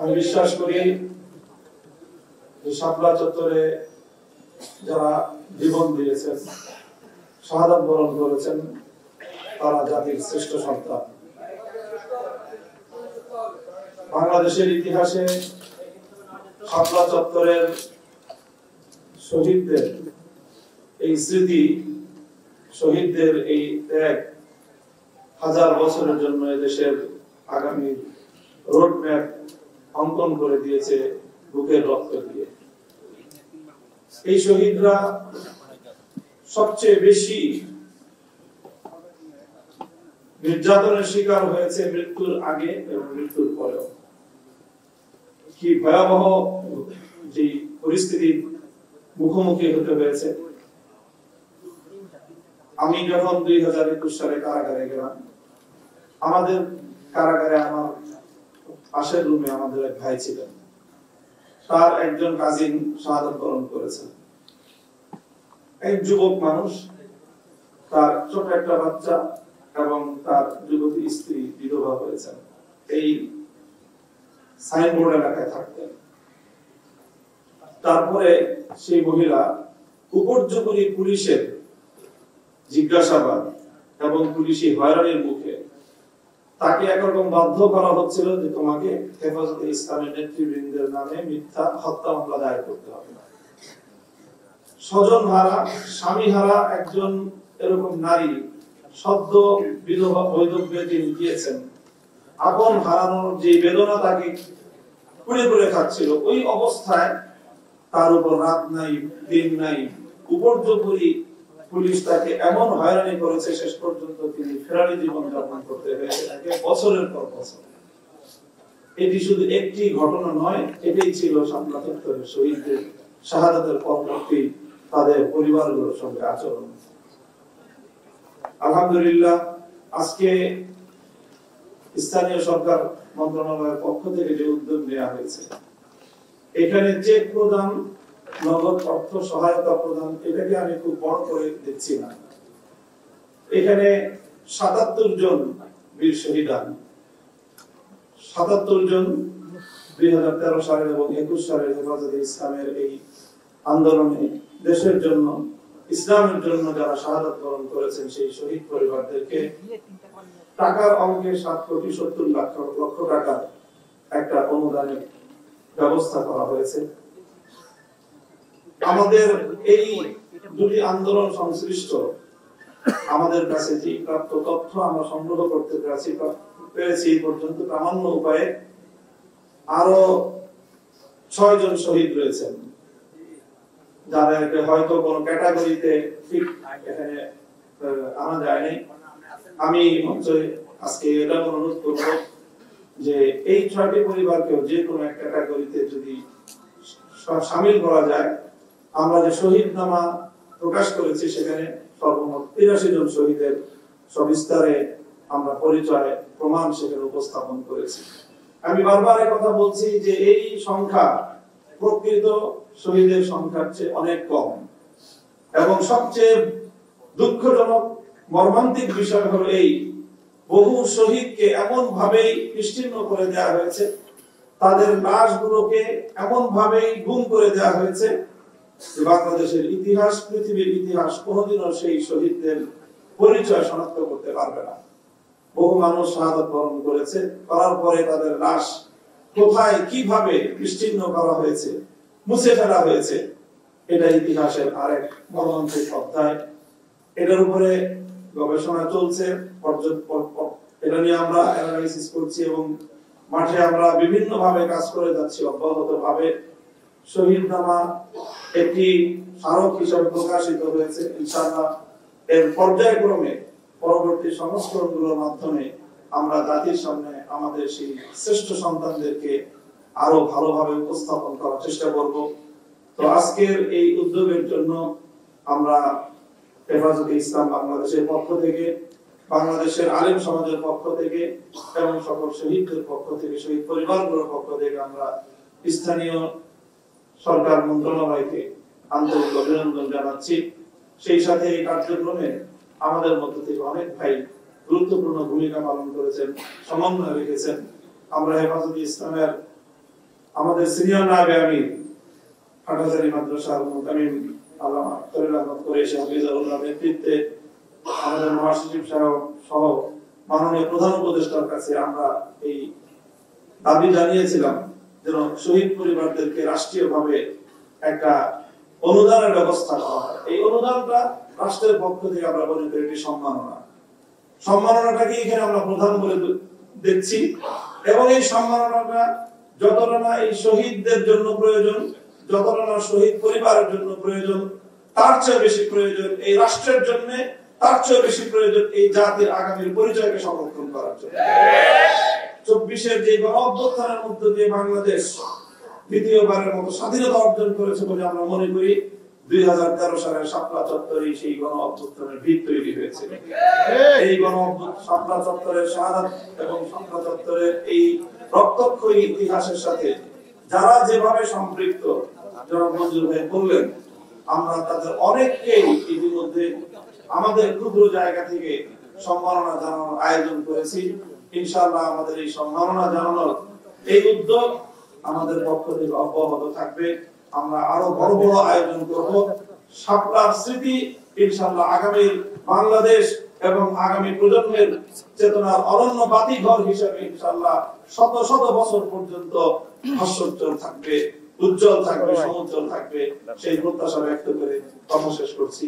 আমি বিশ্বাস করি যে শাপলা চত্বরে যারা জীবন দিয়েছেন, শাহাদাত বরণ করেছেন, তারা জাতির শ্রেষ্ঠ সন্তান। বাংলাদেশের ইতিহাসে শাপলা চত্বরের শহীদদের এই স্মৃতি, শহীদদের এই ত্যাগ হাজার বছরের জন্য এদেশের আগামী রোড ম্যাপ অঙ্কন করে দিয়েছে বুকের রক্ত দিয়ে। এই শহীদরা সবচেয়ে বেশি নির্যাতনের শিকার হয়েছে মৃত্যুর আগে এবং মৃত্যুর পরেও। কি ভয়াবহ যে পরিস্থিতির মুখোমুখি হতে হয়েছে। আমি যখন 2021 সালে কারাগারে গেলাম, আমাদের কারাগারে আমার পাশের রুমে আমাদের এক ভাই ছিলেন, তার একজন কাজিন শাহাদাত বরণ করেছেন। এক যুবক মানুষ, তার ছোট একটা বাচ্চা এবং তার যুবতী স্ত্রী বিধবা হয়েছেন। এই সাইনবোর্ড এলাকায় থাকতেন। তারপরে সেই মহিলা উপর্যুপরি পুলিশের জিজ্ঞাসাবাদ এবং পুলিশি হয়রানির মুখে তাকে একরকম বাধ্য করা হচ্ছিল যে তোমাকে হেফাজতে ইসলামের নেতৃবৃন্দের নামে মিথ্যা হত্যা মামলা দায়ের করতে হবে। স্বজন হারা, স্বামী হারা একজন এরকম নারী সদ্য বিধবা বৈধব্যে তিনি গিয়েছেন, আপন হারানোর যে বেদনা তাকে পুড়ে পুড়ে খাচ্ছিল, ওই অবস্থায় তার উপর রাত নাই দিন নাই উপর্যুপরি পুলিশ তাকে এমন হয়রানি করেছে, শেষ পর্যন্ত তিনি ফেরারি জীবন যাপন করতে হয়েছে তাকে বছরের পর বছর। এটি শুধু একটি ঘটনা নয়, এটাই ছিল শাপলা চত্বরের শহীদদের শাহাদাতের পরবর্তী তাদের পরিবারগুলোর সঙ্গে আচরণ। আলহামদুলিল্লাহ, আজকে স্থানীয় সরকার মন্ত্রণালয়ের পক্ষ থেকে যে উদ্যোগ নেওয়া হয়েছে, এখানে চেক প্রদান, নগদ অর্থ সহায়তা প্রদান, এটাকে আমি খুব বড় করে দেখছি না। এখানে ৭৭ জন বীর শহীদান, ৭৭ জন 2013 সালের এবং 21 সালের হেফাজতে ইসলামের এই আন্দোলনে দেশের জন্য, ইসলামের জন্য যারা শাহাদাত বরণ করেছেন, সেই শহীদ পরিবারদেরকে টাকার অঙ্কে 7,70,00,000 টাকার একটা অনুদানের ব্যবস্থা করা হয়েছে। আমাদের এই দুটি আন্দোলন সংশ্লিষ্ট আমাদের কাছে যে প্রাপ্ত তথ্য আমরা সংগ্রহ করতে পেরেছি এই পর্যন্ত প্রামাণ্য উপায়ে আরো 6 জন শহীদ রয়েছেন, যাদেরকে হয়তো কোনো ক্যাটাগরিতে ঠিক এখানে আনা যায়নি। আমি আজকে এটা অনুরোধ করব যে এই 6টি পরিবারকেও যে কোনো এক ক্যাটাগরিতে যদি শামিল করা যায়। আমরা যে শহীদ নামা প্রকাশ করেছি সেখানে সর্বমোট 83 জন শহীদের সবিস্তারে আমরা পরিচয় প্রমাণ সেখানে উপস্থাপন করেছি। আমি বারবার কথা বলছি যে এই সংখ্যা প্রকৃত শহীদের সংখ্যার চেয়ে অনেক কম, এবং সবচেয়ে দুঃখজনক মর্মান্তিক বিষয় হলো এই বহু শহীদকে এমন ভাবেই নিশ্চিহ্ন করে দেওয়া হয়েছে, তাদের লাশগুলোকে এমন ভাবেই গুম করে দেওয়া হয়েছে যে বাংলাদেশের ইতিহাস, পৃথিবীর ইতিহাস কোনোদিনও সেই শহীদদের পরিচয় শনাক্ত করতে পারবে না। বহু মানুষ শাহাদাত বরণ করেছে, করার পরে তাদের লাশ কোথায় কিভাবে নিশ্চিহ্ন করা হয়েছে, মুছে ফেলা হয়েছে, এটা ইতিহাসের আরেক মর্মান্তিক অধ্যায়। এটার উপরে গবেষণা চলছে, এটা নিয়ে আমরা অ্যানালাইসিস করছি এবং মাঠে আমরা বিভিন্ন ভাবে কাজ করে যাচ্ছি অব্যাহত ভাবে। শহীদনামা একটি স্মারক হিসাবে প্রকাশিত হয়েছে। ইনশাআল্লাহ এর পর্যায়ক্রমে পরবর্তী সংস্করণগুলোর মাধ্যমে আমরা জাতির সামনে আমাদের সেই শ্রেষ্ঠ সন্তানদেরকে আরো ভালোভাবে উপস্থাপন করার চেষ্টা করব। তো আজকের এই উদ্যোগের জন্য আমরা হেফাজতে ইসলাম বাংলাদেশের পক্ষ থেকে, বাংলাদেশের আলেম সমাজের পক্ষ থেকে এবং সকল শহীদদের পক্ষ থেকে, শহীদ পরিবারগুলোর পক্ষ থেকে আমরা স্থানীয় সরকার মন্ত্রণালয়কে আন্তরিক অভিনন্দন জানাচ্ছি। সেই সাথে এই কার্যক্রমে আমাদের মধ্য থেকে অনেক ভাই গুরুত্বপূর্ণ ভূমিকা পালন করেছেন, সমন্বয় রেখেছেন। আমরা হেফাজতে ইসলামের আমাদের সিনিয়র নায়েবে আমির হাটহাজারী মাদ্রাসার মুতামিম আল্লামা খলিল আহমদ কুরাইশি হাফিজাহুল্লাহর নেতৃত্বে আমাদের মহাসচিব সাহেব সহ মাননীয় প্রধান উপদেষ্টার কাছে আমরা এই দাবি জানিয়েছিলাম যেন শহীদ পরিবারদেরকে রাষ্ট্রীয়ভাবে একটা অনুদানের ব্যবস্থা করা হয়। এই অনুদানটা রাষ্ট্রের পক্ষ থেকে আমরা মনে করি এটি সম্মাননাটাকে এখানে আমরা প্রধান বলে দেখছি এবং এই সম্মাননাটা যতটা না এই শহীদদের জন্য প্রয়োজন, যতটা না শহীদ পরিবারের জন্য প্রয়োজন, তার চেয়ে বেশি প্রয়োজন এই রাষ্ট্রের জন্য, তার চেয়ে বেশি প্রয়োজন এই জাতির আগামীর পরিচয়কে সংরক্ষণ করার জন্য। 24-এর যে গণঅভ্যুত্থানের মধ্য দিয়ে বাংলাদেশ দ্বিতীয়বারের মতো স্বাধীনতা অর্জন করেছে বলে আমরা মনে করি 2013 সালের শাপলা চত্বরে সেই গণঅভ্যুত্থানের ভিত তৈরি হয়েছে। এই শাপলা চত্বরের শাহাদাত এবং শাপলা চত্বরের এই রক্তক্ষয়ী ইতিহাসের সাথে যারা যেভাবে সম্পৃক্ত জনাব মঞ্জুর ভাই বললেন, আমরা তাদের অনেককেই ইতিমধ্যে আমাদের ক্ষুদ্র জায়গা থেকে সম্মাননা জানানোর আয়োজন করেছি। ইনশাআল্লাহ আমাদের এই সম্মাননা জানানোর এই উদ্যোগ আমাদের পক্ষ থেকে অব্যাহত থাকবে। আমরা আরো বড় বড় আয়োজন করব। শাপলার স্মৃতি ইনশাআল্লাহ আগামী বাংলাদেশ এবং আগামী প্রজন্মের চেতনার অনন্য বাতিঘর হিসেবে ইনশাআল্লাহ শত শত বছর পর্যন্ত ভাস্বজ্জ্বল থাকবে, উজ্জ্বল থাকবে, সমুজ্জ্বল থাকবে, সেই প্রত্যাশা ব্যক্ত করে কথা শেষ করছি।